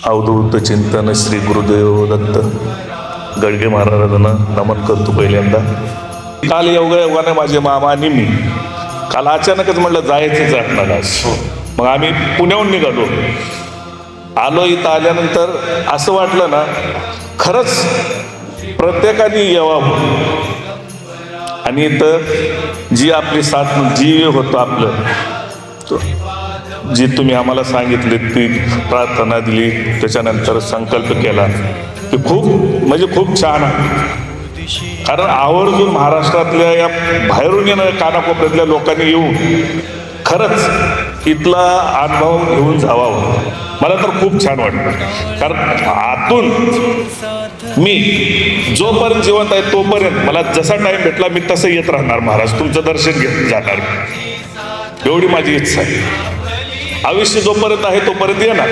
अवधूत चिंतन श्री गुरुदेव दत्त गडगे महाराजांना नमन करतो पहिल्यांदा. काल योगाने माझे मामा आणि मी काल अचानकच म्हटलं जायचंच आपल्याला आज. मग आम्ही पुण्याहून निघालो. आलो इथं आल्यानंतर असं वाटलं ना खरंच प्रत्येकाने यावं आणि इथं जी आपली साथ जीव होतं आपलं जी तुम्ही आम्हाला सांगितली ती प्रार्थना दिली त्याच्यानंतर संकल्प केला की खूप म्हणजे खूप छान आहे. कारण आवर्जून महाराष्ट्रातल्या या बाहेरून येणाऱ्या कानाकोपऱ्यातल्या लोकांनी येऊन खरंच इथला अनुभव घेऊन जावा. मला तर खूप छान वाटतं. कारण आतून मी जोपर्यंत जिवंत आहे तोपर्यंत मला जसा टाइम भेटला मी तसं येत राहणार. महाराज तुमचं दर्शन घेत जाणार एवढी माझी इच्छा आहे. आयुष्य जोपर्यंत आहे तोपर्यंत येणार.